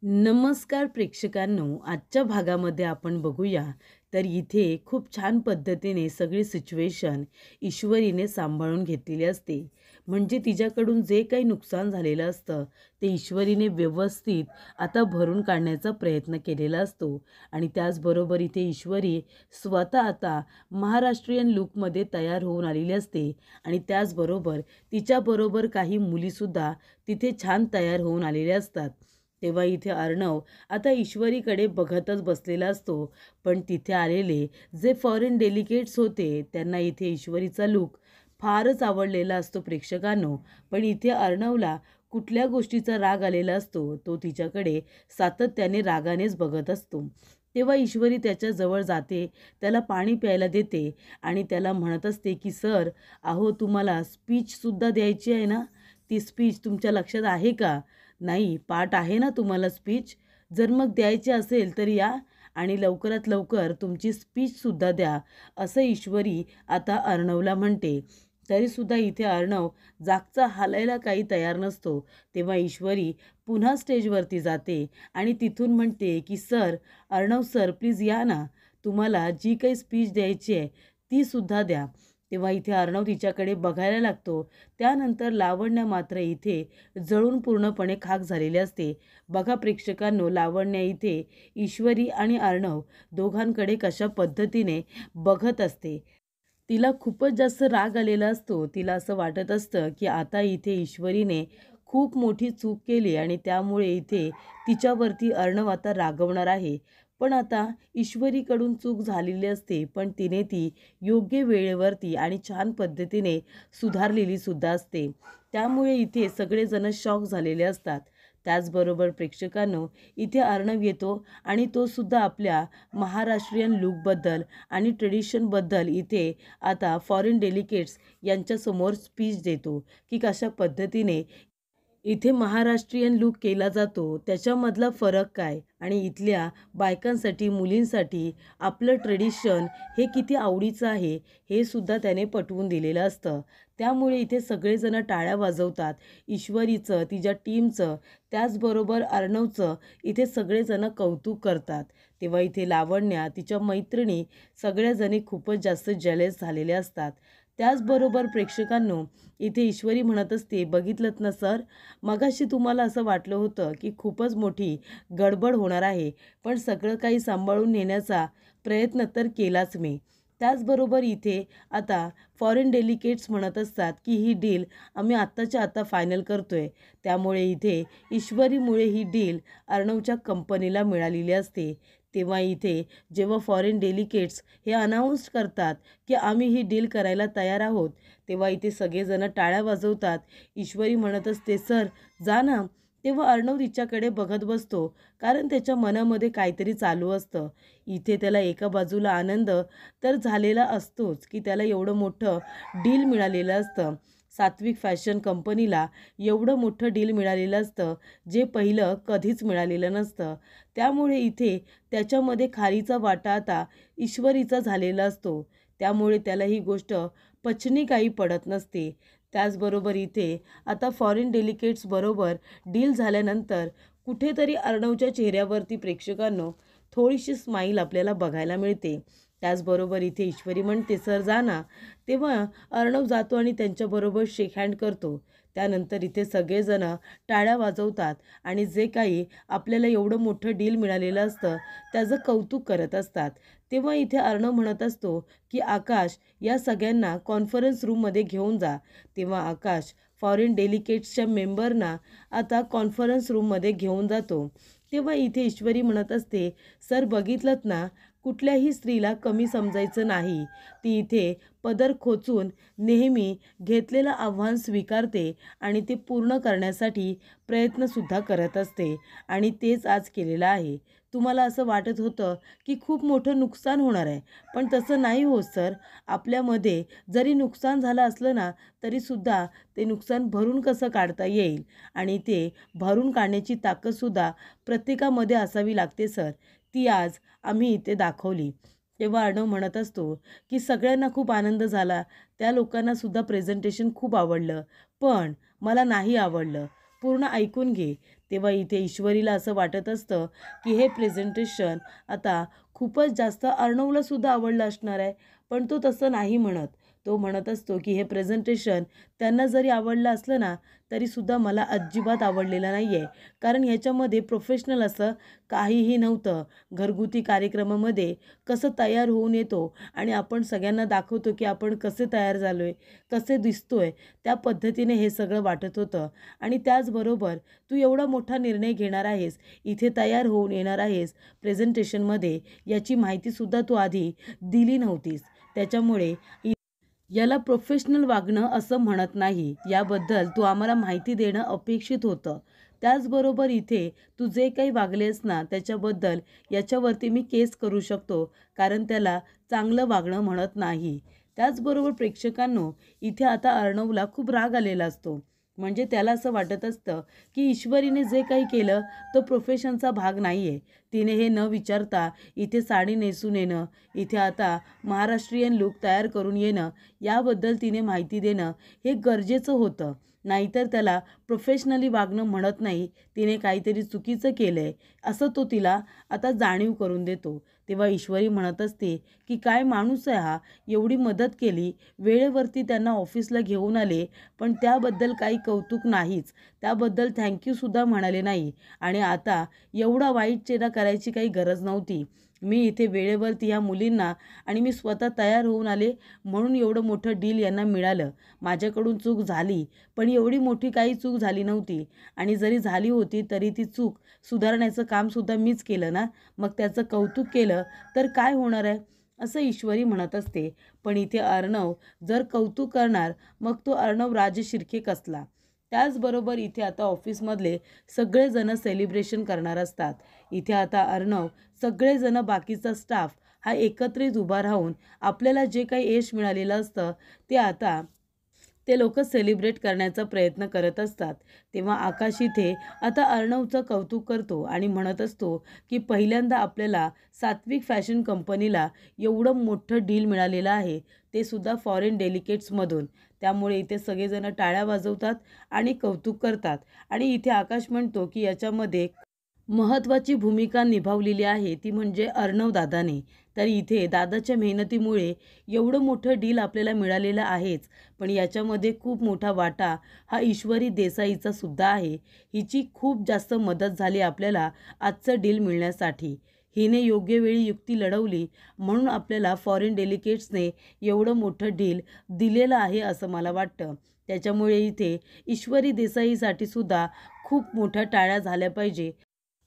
नमस्कार प्रेक्षकांनो, आजच्या भागामध्ये आपण बघूया तर इथे खूप छान पद्धतीने सगळी सिच्युएशन ईश्वरीने सांभाळून घेतलेली असते. म्हणजे तिच्याकडून जे काही नुकसान झालेलं असतं ते ईश्वरीने व्यवस्थित आता भरून काढण्याचा प्रयत्न केलेला असतो. आणि त्याचबरोबर इथे ईश्वरी स्वतः आता महाराष्ट्रीयन लूकमध्ये तयार होऊन आलेली असते. आणि त्याचबरोबर तिच्याबरोबर काही मुलीसुद्धा तिथे छान तयार होऊन आलेल्या असतात. तेव्हा इथे अर्णव आता ईश्वरीकडे बघतच बसलेला असतो. पण तिथे आलेले जे फॉरेन डेलिगेट्स होते त्यांना इथे ईश्वरीचा लूक फारच आवडलेला असतो प्रेक्षकांनो. पण इथे अर्णवला कुठल्या गोष्टीचा राग आलेला असतो तो तिच्याकडे सातत्याने रागानेच बघत असतो. तेव्हा ईश्वरी त्याच्याजवळ जाते, त्याला पाणी प्यायला देते आणि त्याला म्हणत असते की सर, अहो तुम्हाला स्पीचसुद्धा द्यायची आहे ना, ती स्पीच तुमच्या लक्षात आहे का? नाही, पाठ आहे ना तुम्हाला स्पीच? जर मग द्यायची असेल तर या आणि लवकरात लवकर तुमची स्पीचसुद्धा द्या, असं ईश्वरी आता अर्णवला म्हणते. तरीसुद्धा इथे अर्णव जागचा हालायला काही तयार नसतो. तेव्हा ईश्वरी पुन्हा स्टेजवरती जाते आणि तिथून म्हणते की सर, अर्णव सर प्लीज या ना, तुम्हाला जी काही स्पीच द्यायची आहे तीसुद्धा द्या. तेव्हा इथे अर्णव तिच्याकडे बघायला लागतो. त्यानंतर लावण्या मात्र इथे जळून पूर्णपणे खाक झालेली असते. बघा प्रेक्षकांनो, लावण्या इथे ईश्वरी आणि अर्णव दोघांकडे कशा पद्धतीने बघत असते. तिला खूपच जास्त राग आलेला असतो. तिला असं वाटत असतं की आता इथे ईश्वरीने खूप मोठी चूक केली आणि त्यामुळे इथे तिच्यावरती अर्णव आता रागवणार आहे. पण आता ईश्वरीकडून चूक झालेली असते, पण तिने ती योग्य वेळेवरती आणि छान पद्धतीने सुधारलेली सुद्धा असते. त्यामुळे इथे सगळेजण शॉक झालेले असतात. त्याचबरोबर प्रेक्षकांनो, इथे अर्णव येतो आणि तो सुद्धा आपल्या महाराष्ट्रीयन लूकबद्दल आणि ट्रेडिशनबद्दल इथे आता फॉरेन डेलिगेट्स यांच्यासमोर स्पीच देतो की कशा पद्धतीने इथे महाराष्ट्रीयन लूक केला जातो, त्याच्यामधला फरक काय आणि इथल्या बायकांसाठी, मुलींसाठी आपलं ट्रेडिशन हे किती आवडीचं आहे, हे सुद्धा त्याने पटवून दिलेलं असतं. त्यामुळे इथे सगळेजण टाळ्या वाजवतात. ईश्वरीचं, तिच्या टीमचं, त्याचबरोबर अर्णवचं इथे सगळेजण कौतुक करतात. तेव्हा इथे लावण्या, तिच्या मैत्रिणी सगळ्याजणी खूपच जास्त जेलस झालेल्या असतात. त्याचबरोबर प्रेक्षकांनो, इथे ईश्वरी म्हणत असते, बघितलंत ना सर, मगाशी तुम्हाला असं वाटलं होतं की खूपच मोठी गडबड होणार आहे, पण सगळं काही सांभाळून नेण्याचा प्रयत्न तर केलाच मी. त्याचबरोबर इथे आता फॉरेन डेलिगेट्स म्हणत असतात की ही डील आम्ही आत्ताच्या आत्ता फायनल करतोय. त्यामुळे इथे ईश्वरीमुळे ही डील अर्णवच्या कंपनीला मिळालेली असते. तेव्हा इथे जेव्हा फॉरेन डेलिगेट्स हे अनाऊन्स करतात की आम्ही ही डील करायला तयार आहोत, तेव्हा इथे सगळेजण टाळ्या वाजवतात. ईश्वरी म्हणत असते, सर जा ना. तेव्हा अर्णव तिच्याकडे बघत बसतो, कारण त्याच्या मनामध्ये काहीतरी चालू असतं. इथे त्याला एका बाजूला आनंद तर झालेला असतोच की त्याला एवढं मोठं डील मिळालेलं असतं. सात्विक फॅशन कंपनीला एवढं मोठं डील मिळालेलं असतं, जे पहिलं कधीच मिळालेलं नसतं. त्यामुळे इथे त्याच्यामध्ये खारीचा वाटा आता ईश्वरीचा झालेला असतो. त्यामुळे त्याला ही गोष्ट पचनी काही पडत नसते. त्याचबरोबर इथे आता फॉरेन डेलिगेट्स बरोबर डील झाल्यानंतर कुठेतरी अर्णवच्या चेहऱ्यावरती प्रेक्षकांनो थोडीशी स्माईल आपल्याला बघायला मिळते. त्याचबरोबर इथे ईश्वरी म्हणते, सर जा ना. तेव्हा अर्णव जातो आणि त्यांच्याबरोबर शेक हँड करतो. त्यानंतर इथे सगळेजण टाळ्या वाजवतात आणि जे काही आपल्याला एवढं मोठं डील मिळालेलं असतं त्याचं कौतुक करत असतात. तेव्हा इथे अर्णव म्हणत असतो की आकाश, या सगळ्यांना कॉन्फरन्स रूममध्ये घेऊन जा. तेव्हा आकाश फॉरेन डेलिगेट्सच्या मेंबरना आता कॉन्फरन्स रूममध्ये घेऊन जातो. तेव्हा इथे ईश्वरी म्हणत असते, सर बघितलंत ना, कुठल्याही स्त्रीला कमी समजायचं नाही. ती इथे पदर खोचून नेहमी घेतलेलं आव्हान स्वीकारते आणि ते पूर्ण करण्यासाठी प्रयत्नसुद्धा करत असते आणि तेच आज केलेलं आहे. तुम्हाला असं वाटत होतं की खूप मोठं नुकसान होणार आहे, पण तसं नाही होत सर. आपल्यामध्ये जरी नुकसान झालं असलं ना, तरीसुद्धा ते नुकसान भरून कसं काढता येईल आणि ते भरून काढण्याची ताकदसुद्धा प्रत्येकामध्ये असावी लागते सर. ती आज आम्ही इथे दाखवली. तेव्हा अर्णव म्हणत असतो की सगळ्यांना खूप आनंद झाला, त्या लोकांनासुद्धा प्रेझेंटेशन खूप आवडलं, पण मला नाही आवडलं. पूर्ण ऐकून घे. तेव्हा इथे ईश्वरीला असं वाटत असतं की हे प्रेझेंटेशन आता खूपच जास्त अर्णवला सुद्धा आवडलं असणार आहे, पण तो तसं नाही म्हणत. तो म्हणत असतो की हे प्रेझेंटेशन त्यांना जरी आवडलं असलं ना, तरीसुद्धा मला अजिबात आवडलेलं नाही आहे. कारण ह्याच्यामध्ये प्रोफेशनल असं काहीही नव्हतं. घरगुती कार्यक्रमामध्ये कसं तयार होऊन येतो आणि आपण सगळ्यांना दाखवतो की आपण कसे तयार झालो आहे, कसे दिसतोय, त्या पद्धतीने हे सगळं वाटत होतं. आणि त्याचबरोबर तू एवढा मोठा निर्णय घेणार आहेस, इथे तयार होऊन येणार आहेस प्रेझेंटेशनमध्ये, याची माहितीसुद्धा तू आधी दिली नव्हतीस. त्याच्यामुळे याला प्रोफेशनल वागणं असं म्हणत नाही. याबद्दल तू आम्हाला माहिती देणं अपेक्षित होतं. त्याचबरोबर इथे तू जे काही वागलेस ना त्याच्याबद्दल याच्यावरती मी केस करू शकतो, कारण त्याला चांगलं वागणं म्हणत नाही. त्याचबरोबर प्रेक्षकांनो, इथे आता अर्णवला खूप राग आलेला असतो. म्हणजे त्याला असं वाटत असतं की ईश्वरीने जे काही केलं तो प्रोफेशनचा भाग नाही आहे. तिने हे न विचारता इथे साडी नेसून येणं, इथे आता महाराष्ट्रीयन लूक तयार करून येणं, याबद्दल तिने माहिती देणं हे गरजेचं होतं. नाहीतर त्याला प्रोफेशनली वागणं म्हणत नाही. तिने काहीतरी चुकीचं केलं आहे असं तो तिला आता जाणीव करून देतो. तेव्हा ईश्वरी म्हणत असते की काय माणूस आहे हा, एवढी मदत केली, वेळेवरती त्यांना ऑफिसला घेऊन आले, पण त्याबद्दल काही कौतुक नाहीच, त्याबद्दल थँक्यूसुद्धा म्हणाले नाही. आणि आता एवढा वाईट चेहरा करायची काही गरज नव्हती. मी इथे वेळेवरती ह्या मुलींना आणि मी स्वतः तयार होऊन आले म्हणून एवढं मोठं डील यांना मिळालं. माझ्याकडून चूक झाली, पण एवढी मोठी काही चूक झाली नव्हती. आणि जरी झाली होती तरी ती चूक सुधारण्याचं कामसुद्धा मीच केलं ना, मग त्याचं कौतुक केलं तर काय होणार आहे, असं ईश्वरी म्हणत असते. पण इथे अर्णव जर कौतुक करणार, मग तो अर्णव राजशिर्के कसला. त्याचबरोबर इथे आता ऑफिसमधले सगळेजण सेलिब्रेशन करणार असतात. इथे आता अर्णव, सगळेजण, बाकीचा स्टाफ हा एकत्रित उभा राहून आपल्याला जे काही यश मिळालेलं असतं ते लोक सेलिब्रेट करण्याचा प्रयत्न करत असतात. तेव्हा आकाश इथे आता अर्णवचं कौतुक करतो आणि म्हणत असतो की पहिल्यांदा आपल्याला सात्विक फॅशन कंपनीला एवढं मोठं डील मिळालेलं आहे, ते सुद्धा फॉरेन डेलिकेट्समधून. त्यामुळे इथे सगळेजण टाळ्या वाजवतात आणि कौतुक करतात. आणि इथे आकाश म्हणतो की याच्यामध्ये महत्त्वाची भूमिका निभावलेली आहे ती म्हणजे अर्णव दादाने. तर इथे दादाच्या मेहनतीमुळे एवढं मोठं डील आपल्याला मिळालेलं आहेच, पण याच्यामध्ये खूप मोठा वाटा हा ईश्वरी देसाईचा सुद्धा आहे. हिची खूप जास्त मदत झाली आपल्याला आजचं डील मिळण्यासाठी. हिने योग्य वेळी युक्ती लढवली म्हणून आपल्याला फॉरेन डेलिकेट्सने एवढं मोठं डील दिलेलं आहे असं मला वाटतं. त्याच्यामुळे इथे ईश्वरी देसाईसाठी सुद्धा खूप मोठ्या टाळ्या झाल्या पाहिजे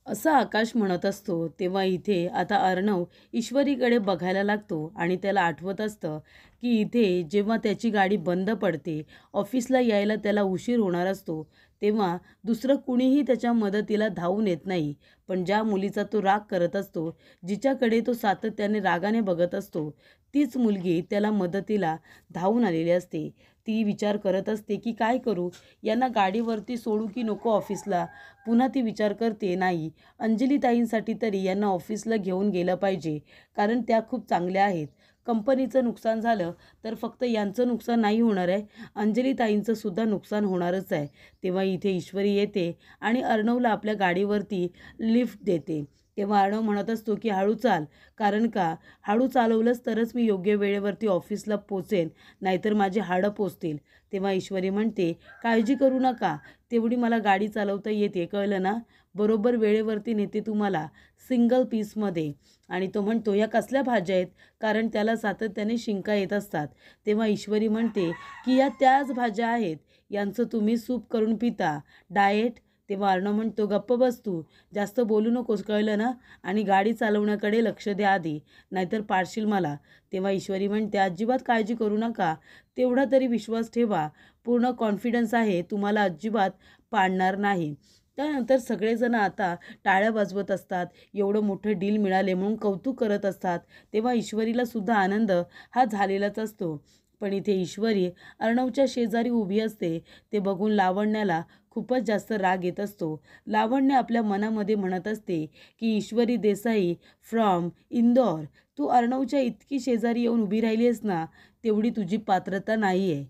असं आकाश म्हणत असतो. तेव्हा इथे आता अर्णव ईश्वरीकडे बघायला लागतो आणि त्याला आठवत असतं की इथे जेव्हा त्याची गाडी बंद पडते, ऑफिसला यायला त्याला उशीर होणार असतो, तेव्हा दुसरं कुणीही त्याच्या मदतीला धावून येत नाही. पण ज्या मुलीचा तो राग करत असतो, जिच्याकडे तो सातत्याने रागाने बघत असतो, तीच मुलगी त्याला मदतीला धावून आलेली असते. ती विचार करत असते की काय करू, यांना गाडीवरती सोडू की नको ऑफिसला. पुन्हा ती विचार करते, नाही, अंजलीताईंसाठी तरी यांना ऑफिसला घेऊन गेलं पाहिजे, कारण त्या खूप चांगल्या आहेत. कंपनीचं नुकसान झालं तर फक्त यांचं नुकसान नाही होणार आहे, अंजलीताईंचं सुद्धा नुकसान होणारच आहे. तेव्हा इथे ईश्वरी येते आणि अर्णवला आपल्या गाडीवरती लिफ्ट देते. तेव्हा अर्णव म्हणत असतो की हळू चाल, कारण का हळू चालवलंच तरच मी योग्य वेळेवरती ऑफिसला पोचेन, नाहीतर माझी हाडं पोचतील. तेव्हा ईश्वरी म्हणते, काळजी करू नका, तेवढी मला गाडी चालवता येते, कळलं ना, बरोबर वेळेवरती नेते तुम्हाला सिंगल पीसमध्ये. आणि तो म्हणतो, या कसल्या भाज्या आहेत, कारण त्याला सातत्याने शिंका येत असतात. तेव्हा ईश्वरी म्हणते की या त्याच भाज्या आहेत, यांचं तुम्ही सूप करून पिता, डाएट. तेव्हा अर्णव म्हणतो, गप्प बस तू, जास्त बोलू नकोस, कळलं ना, आणि गाडी चालवण्याकडे लक्ष द्या आधी, नाहीतर पाडशील मला. तेव्हा ईश्वरी म्हणते, अजिबात काळजी करू नका, तेवढा तरी विश्वास ठेवा, पूर्ण कॉन्फिडन्स आहे, तुम्हाला अजिबात पाडणार नाही. त्यानंतर सगळेजण आता टाळ्या वाजवत असतात, एवढं मोठं डील मिळाले म्हणून कौतुक करत असतात. तेव्हा ईश्वरीला सुद्धा आनंद हा झालेलाच असतो. पण इथे ईश्वरी अर्णवच्या शेजारी उभी असते. ते बघून लावण्याला खूपच जास्त राग येत असतो. लावण्य आपल्या मनामध्ये म्हणत असते की ईश्वरी देसाई फ्रॉम इंदौर, तू अर्णवच्या इतकी शेजारी येऊन उभी राहिली आहेस ना, तेवढी तुझी पात्रता नाही आहे.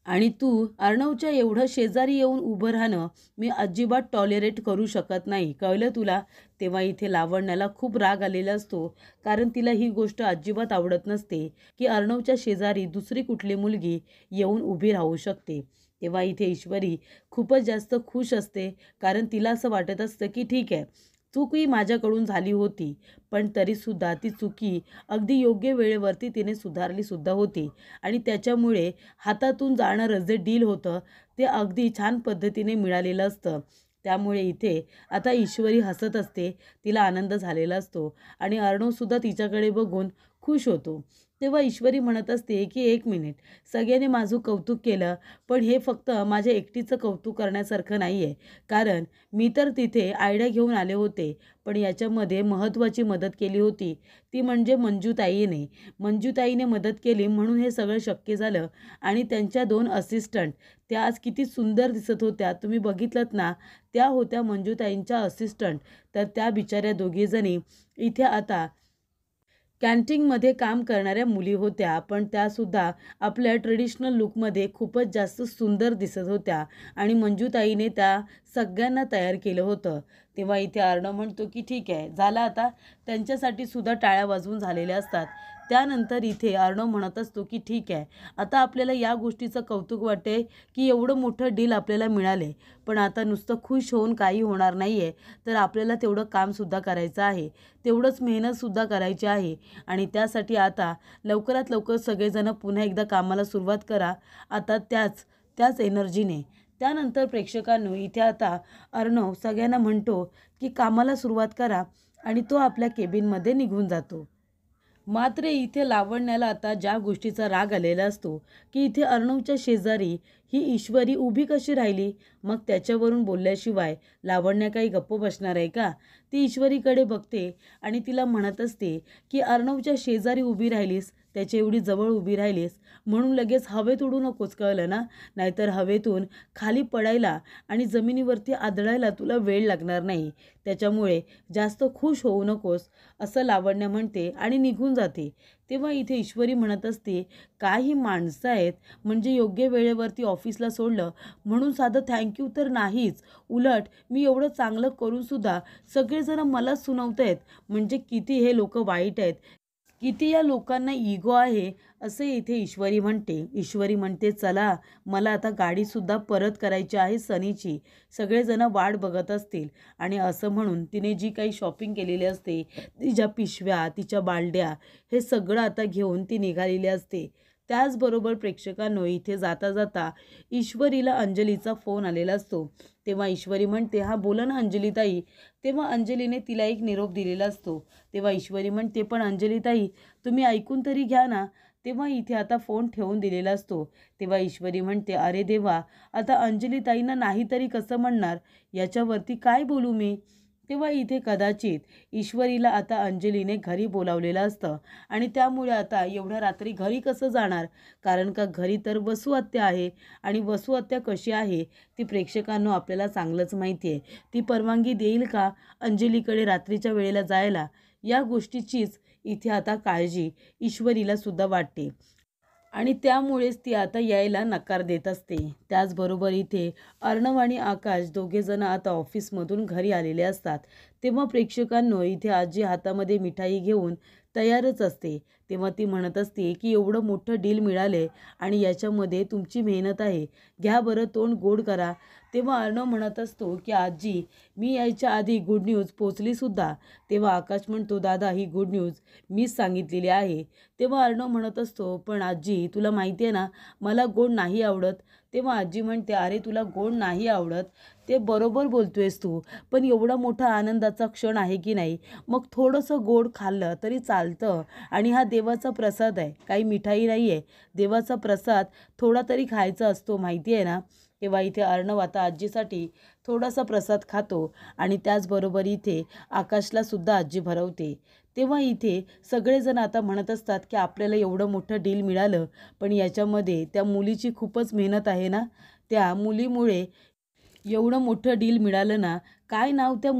आणि तू अर्णवच्या एवढं शेजारी येऊन उभं राहणं मी अजिबात टॉलरेट करू शकत नाही, कळलं तुला? तेव्हा इथे लावण्याला खूप राग आलेला असतो, कारण तिला ही गोष्ट अजिबात आवडत नसते की अर्णवच्या शेजारी दुसरी कुठली मुलगी येऊन उभी राहू शकते. तेव्हा इथे ईश्वरी खूपच जास्त खुश असते, कारण तिला असं वाटत असतं की ठीक आहे, चूक ही माझ्याकडून झाली होती, पण तरीसुद्धा ती चुकी अगदी योग्य वेळेवरती तिने सुधारली सुद्धा होती आणि त्याच्यामुळे हातातून जाणारं जे डील होतं ते अगदी छान पद्धतीने मिळालेलं असतं. त्यामुळे इथे आता ईश्वरी हसत असते, तिला आनंद झालेला असतो आणि अर्णवसुद्धा तिच्याकडे बघून खुश होतो. तेव्हा ईश्वरी म्हणत असते की एक मिनिट, सगळ्यांनी माझं कौतुक केलं, पण हे फक्त माझ्या एकटीचं कौतुक करण्यासारखं नाही आहे, कारण मी तर तिथे आयडिया घेऊन आले होते, पण याच्यामध्ये महत्त्वाची मदत केली होती ती म्हणजे मंजूताईने. मंजूताईने मदत केली म्हणून हे सगळं शक्य झालं आणि त्यांच्या 2 असिस्टंट त्या आज किती सुंदर दिसत होत्या, तुम्ही बघितलंत ना? त्या होत्या मंजूताईंच्या असिस्टंट. तर त्या बिचाऱ्या दोघीजणी इथे आता कॅन्टीनमध्ये काम करणाऱ्या मुली होत्या, पण त्यासुद्धा आपल्या ट्रेडिशनल लूकमध्ये खूपच जास्त सुंदर दिसत होत्या आणि मंजूताईने त्या सगळ्यांना तयार केलं होतं. तेव्हा इथे अर्णव म्हणतो की ठीक आहे, झालं आता, त्यांच्यासाठी सुद्धा टाळ्या वाजवून झालेल्या असतात. त्यानंतर इथे अर्णव म्हणत असतो की ठीक आहे, आता आपल्याला या गोष्टीचं कौतुक वाटते की एवढं मोठं डील आपल्याला मिळाले, पण आता नुसतं खुश होऊन काही होणार नाही आहे, तर आपल्याला तेवढं कामसुद्धा करायचं आहे, तेवढंच मेहनतसुद्धा करायची आहे आणि त्यासाठी आता लवकरात लवकर सगळेजण पुन्हा एकदा कामाला सुरुवात करा, आता त्याच त्याच एनर्जीने. त्यानंतर प्रेक्षकांनो इथे आता अर्णव सगळ्यांना म्हणतो की कामाला सुरुवात करा आणि तो आपल्या केबिनमध्ये निघून जातो. मात्र इथे लावण्याला आता ज्या गोष्टीचा राग आलेला असतो की इथे अर्णवच्या शेजारी ही ईश्वरी उभी कशी राहिली, मग त्याच्यावरून बोलल्याशिवाय लावण्य काही गप्प बसणार आहे का? ती ईश्वरीकडे बघते आणि तिला म्हणत असते की अर्णवच्या शेजारी उभी राहिलीस, त्याच्या एवढी जवळ उभी राहिलीस म्हणून लगेच हवेत उडू नकोस, कळलं ना? नाहीतर हवेतून खाली पडायला आणि जमिनीवरती आदळायला तुला वेळ लागणार नाही. त्याच्यामुळे जास्त खुश होऊ नकोस, असं लावण्य म्हणते आणि निघून जाते. तेव्हा इथे ईश्वरी म्हणत असते, काही माणसं आहेत, म्हणजे योग्य वेळेवरती ऑफिसला सोडलं म्हणून साधं थँक्यू तर नाहीच, उलट मी एवढं चांगलं करूनसुद्धा सगळेजण मलाच सुनावत आहेत, म्हणजे किती हे लोक वाईट आहेत, किती या लोकांना इगो आहे, असे इथे ईश्वरी म्हणते. ईश्वरी म्हणते चला, मला आता गाडीसुद्धा परत करायची आहे सनीची, सगळेजण वाट बघत असतील आणि असं म्हणून तिने जी काही शॉपिंग केलेली असते, तिच्या पिशव्या, तिच्या बालड्या, हे सगळं आता घेऊन ती निघालेली असते. त्याचबरोबर प्रेक्षकांनो इथे जाता जाता ईश्वरीला अंजलीचा फोन आलेला असतो. तेव्हा ईश्वरी म्हणते हा बोला ना अंजलीताई. तेव्हा अंजलीने तिला एक निरोप दिलेला असतो. तेव्हा ईश्वरी म्हणते पण अंजलीताई, तुम्ही ऐकून तरी घ्या ना. तेव्हा इथे आता फोन ठेवून दिलेला असतो. तेव्हा ईश्वरी म्हणते अरे देवा, आता अंजलीताईंना नाही तरी कसं म्हणणार, याच्यावरती काय बोलू मी? तेव्हा इथे कदाचित ईश्वरीला आता अंजलीने घरी बोलावलेलं असतं आणि त्यामुळे आता एवढ्या रात्री घरी कसं जाणार, कारण का घरी तर वसू आत्या आहे आणि वसू आत्या कशी आहे ती प्रेक्षकांना आपल्याला चांगलंच माहिती आहे. ती परवानगी देईल का अंजलीकडे रात्रीच्या वेळेला जायला, या गोष्टीचीच इथे आता काळजी ईश्वरीला सुद्धा वाटते आणि त्यामुळेच ती आता यायला नकार देत असते. त्याचबरोबर इथे अर्णव आणि आकाश दोघेजण आता ऑफिसमधून घरी आलेले असतात. तेव्हा प्रेक्षकांनो इथे आजी हातामध्ये मिठाई घेऊन तयारच असते. तेव्हा ती म्हणत असते की एवढं मोठं डील मिळाले आणि याच्यामध्ये तुमची मेहनत आहे, घ्या बरं तोंड गोड करा. तेव्हा अर्णव म्हणत असतो की आजी, मी यायच्या आधी गुड न्यूज पोचलीसुद्धा. तेव्हा आकाश म्हणतो दादा, ही गुड न्यूज मीच सांगितलेली आहे. तेव्हा अर्णव म्हणत असतो पण आजी, तुला माहिती आहे ना मला गोड नाही आवडत. तेव्हा आजी म्हणते अरे तुला गोड नाही आवडत ते बरोबर बोलतोयस तू, पण एवढा मोठा आनंदाचा क्षण आहे की नाही, मग थोडंसं गोड खाल्लं तरी चालतं आणि हा देवाचा प्रसाद आहे, काही मिठाई नाही आहे, देवाचा प्रसाद थोडा तरी खायचा असतो, माहिती आहे ना? तेव्हा इथे अर्णव आता आजीसाठी थोडासा प्रसाद खातो आणि त्याचबरोबर इथे आकाशला सुद्धा आजी भरवते. तेव्हा इथे सगळेजण आता म्हणत असतात की आपल्याला एवढं मोठं डील मिळालं, पण याच्यामध्ये त्या मुलीची खूपच मेहनत आहे ना, त्या मुलीमुळे एवढं मोठं डील मिळालं ना, काय नाव त्या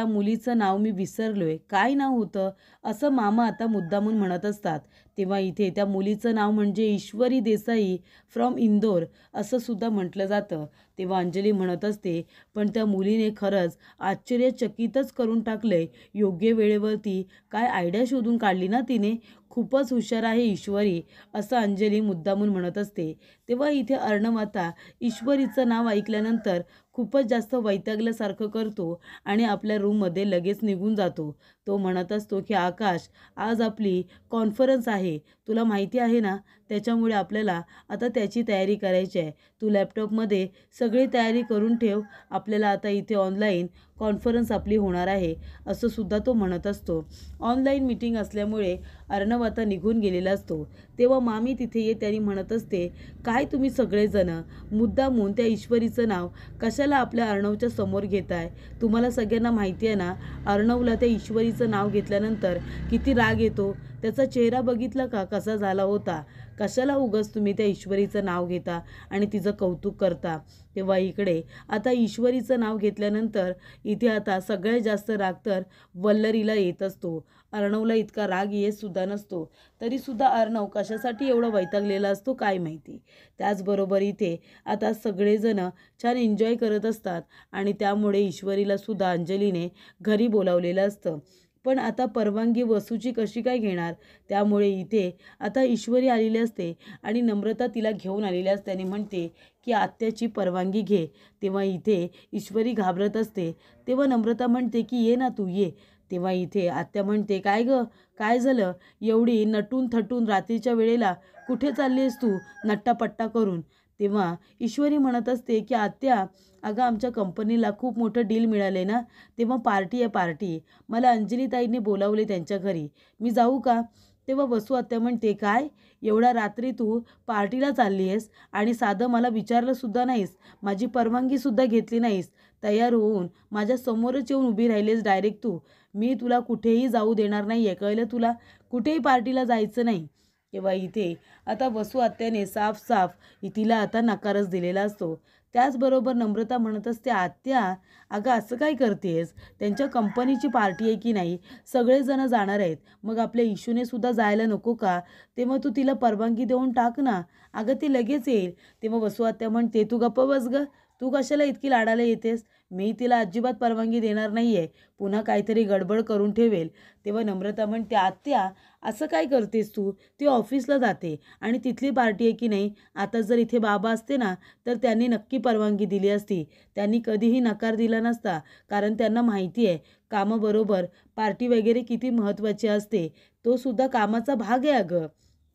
मुलीचं नाव मी विसरलोय, काय नाव होतं, असं मामा आता मुद्दामून म्हणत असतात. तेव्हा इथे त्या मुलीचं नाव म्हणजे ईश्वरी देसाई फ्रॉम इंदोर असं सुद्धा म्हटलं जातं. तेव्हा अंजली म्हणत असते, पण त्या मुलीने खरंच आश्चर्यचकितच करून टाकलंय. योग्य वेळेवरती काय आयडिया शोधून काढली ना तिने. खूपच हुशार आहे ईश्वरी, असं अंजली मुद्दामून म्हणत असते. तेव्हा इथे अर्णव आता ईश्वरीचं नाव ऐकल्यानंतर खूपच जास्त वैतागल्यासारखं करतो आणि आपल्या रूममध्ये लगेच निघून जातो. तो म्हणत असतो की आकाश, आज आपली कॉन्फरन्स आहे, तुला माहिती आहे ना, त्याच्यामुळे आपल्याला आता त्याची तयारी करायची आहे. तू लॅपटॉपमध्ये सगळी तयारी करून ठेव, आपल्याला आता इथे ऑनलाईन कॉन्फरन्स आपली होणार आहे, असं सुद्धा तो म्हणत असतो. ऑनलाईन मीटिंग असल्यामुळे अर्णव आता निघून गेलेला असतो. तेव्हा मामी तिथे येते आणि म्हणत असते, काय तुम्ही सगळेजणं मुद्दामून त्या ईश्वरीचं नाव कशाला आपल्या अर्णवच्या समोर घेताय? तुम्हाला सगळ्यांना माहिती आहे ना, अर्णवला त्या ईश्वरीचं नाव घेतल्यानंतर किती राग येतो. त्याचा चेहरा बघितला का कसा झाला होता. कशाला उगाच तुम्ही त्या ईश्वरीचं नाव घेता आणि तिचं कौतुक करता. तेव्हा इकडे आता ईश्वरीचं नाव घेतल्यानंतर इथे आता सगळ्यात जास्त राग तर वल्लरीला येत असतो. अर्णवला इतका राग येत सुद्धा नसतो, तरीसुद्धा अर्णव कशासाठी एवढा वैतागलेला असतो काय माहिती. त्याचबरोबर इथे आता सगळेजण छान एन्जॉय करत असतात आणि त्यामुळे ईश्वरीला सुद्धा अंजलीने घरी बोलावलेलं असतं. पण आता परवानगी वसूची कशी काय घेणार. त्यामुळे इथे आता ईश्वरी आलेली असते आणि नम्रता तिला घेऊन आलेली असते आणि म्हणते की आत्याची परवानगी घे. तेव्हा इथे ईश्वरी घाबरत असते. तेव्हा नम्रता म्हणते की ये ना तू ये. तेव्हा इथे आत्या म्हणते, काय गं, काय झालं, एवढी नटून थटून रात्रीच्या वेळेला कुठे चालली आहेस तू नट्टापट्टा करून. तेव्हा ईश्वरी म्हणत असते की आत्या, अगं आमच्या कंपनीला खूप मोठं डील मिळाले ना, तेव्हा पार्टी, मला अंजलीताईंनी बोलावले त्यांच्या घरी, मी जाऊ का. तेव्हा वसू आत्या म्हणते, काय एवढ्या रात्री तू पार्टीला चालली आहेस आणि साधं मला विचारलंसुद्धा नाहीस, माझी परवानगीसुद्धा घेतली नाहीस, तयार होऊन माझ्या समोरच येऊन उभी राहिलीस डायरेक्ट तू. मी तुला कुठेही जाऊ देणार नाही आहे, कळलं तुला, कुठेही पार्टीला जायचं नाही. तेव्हा इथे आता वसू आत्याने साफ तिला आता नकारच दिलेला असतो. त्याचबरोबर नम्रता म्हणत असते, आत्या अगं असं काय करतेस, त्यांच्या कंपनीची पार्टी आहे की नाही, सगळेजण जाणार आहेत, मग आपल्या इशूने सुद्धा जायला नको का. तेव्हा तू तिला परवानगी देऊन टाक ना, अगं ती लगेच येईल. तेव्हा वसू आत्या म्हणते, तू गप्प बस गं, तू कशाला इतकी लाडाला येतेस, मी तिला अजिबात परवानगी देणार नाही आहे, पुन्हा काहीतरी गडबड करून ठेवेल. तेव्हा नम्रता म्हणते, आत्या असं काय करतेस तू, ती ऑफिसला जाते आणि तिथली पार्टी आहे की नाही, आता जर इथे बाबा असते ना तर त्यांनी नक्की परवानगी दिली असती, त्यांनी कधीही नकार दिला नसता, कारण त्यांना माहिती आहे कामाबरोबर पार्टी वगैरे किती महत्त्वाची असते, तो सुद्धा कामाचा भाग आहे अगं.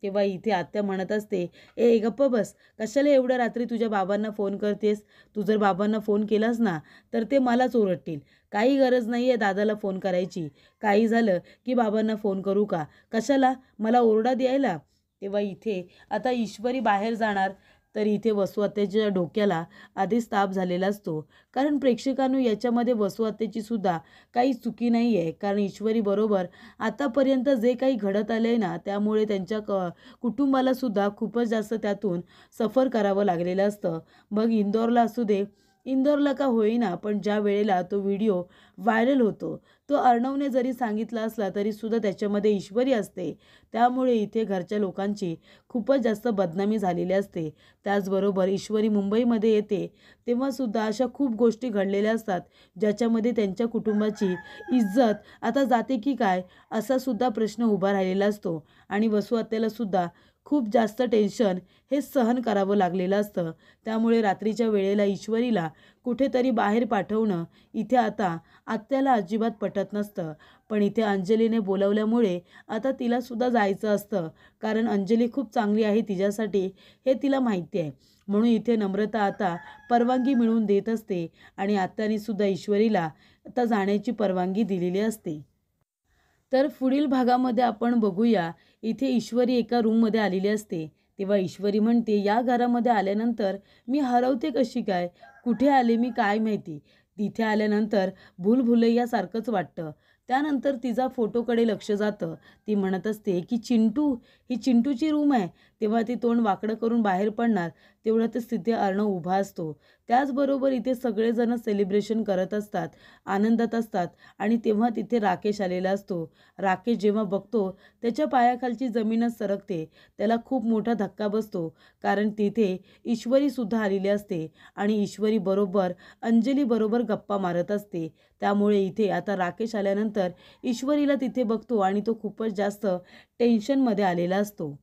तेव्हा इथे आत्या म्हणत असते, ए गप्प बस, कशाला एवढ्या रात्री तुझ्या बाबांना फोन करतेस, तू जर बाबांना फोन केलास ना तर ते मलाच ओरडतील, काही गरज नाही आहे दादाला फोन करायची, काही झालं की बाबांना फोन करू का, कशाला मला ओरडा द्यायला. तेव्हा इथे आता ईश्वरी बाहेर जाणार, तर इथे वसू आत्याच्या डोक्याला आधीच ताप झालेला असतो, कारण प्रेक्षकांनो याच्यामध्ये वसू आत्याची सुद्धा काही चुकी नाही आहे, कारण ईश्वरी बरोबर आतापर्यंत जे काही घडत आलं आहे ना, त्यामुळे त्यांच्या कुटुंबाला सुद्धा खूपच जास्त त्यातून सफर करावं लागलेलं असतं. मग इंदोरला असू दे, इंदोरला का होईना, पण ज्या वेळेला तो व्हिडिओ व्हायरल होतो तो अर्णवने जरी सांगितला असला तरीसुद्धा त्याच्यामध्ये ईश्वरी असते, त्यामुळे इथे घरच्या लोकांची खूपच जास्त बदनामी झालेली असते. त्याचबरोबर ईश्वरी मुंबईमध्ये येते तेव्हासुद्धा अशा खूप गोष्टी घडलेल्या असतात ज्याच्यामध्ये त्यांच्या कुटुंबाची इज्जत आता जाते की काय, असा सुद्धा प्रश्न उभा राहिलेला असतो आणि वसू आत्यालासुद्धा खूप जास्त टेन्शन हे सहन करावं लागलेलं असतं. त्यामुळे रात्रीच्या वेळेला ईश्वरीला कुठेतरी बाहेर पाठवणं इथे आता आत्याला अजिबात पटत नसतं, पण इथे अंजलीने बोलवल्यामुळे आता तिलासुद्धा जायचं असतं, कारण अंजली खूप चांगली आहे तिच्यासाठी हे तिला माहिती आहे. म्हणून इथे नम्रता आता परवानगी मिळवून देत असते आणि आत्यानेसुद्धा ईश्वरीला आता जाण्याची परवानगी दिलेली असते. तर पुढील भागामध्ये आपण बघूया, इथे ईश्वरी एका रूममध्ये आलेली असते. तेव्हा ईश्वरी म्हणते, या घरामध्ये आल्यानंतर मी हरवते कशी काय, कुठे आले मी काय माहिती. तिथे आल्यानंतर भूलभुलैयासारखंच वाटतं. त्यानंतर तिचा फोटोकडे लक्ष जातं. ती म्हणत असते की चिंटू, ही चिंटूची रूम आहे, तेव्हा ती तोंड वाकडं करून बाहेर पडणार, तेवढ्यातच तिथे अर्णव उभा असतो. त्याचबरोबर इथे सगळेजण सेलिब्रेशन करत असतात, आनंदात असतात आणि तेव्हा तिथे राकेश आलेला असतो. राकेश जेव्हा बघतो त्याच्या पायाखालची जमीनच सरकते. त्याला खूप मोठा धक्का बसतो, कारण तिथे ईश्वरीसुद्धा आलेली असते आणि ईश्वरी बरोबर अंजली बरोबर गप्पा मारत असते. त्यामुळे इथे आता राकेश आल्यानंतर ईश्वरीला तिथे बघतो आणि तो खूपच जास्त टेन्शनमध्ये आलेला असतो.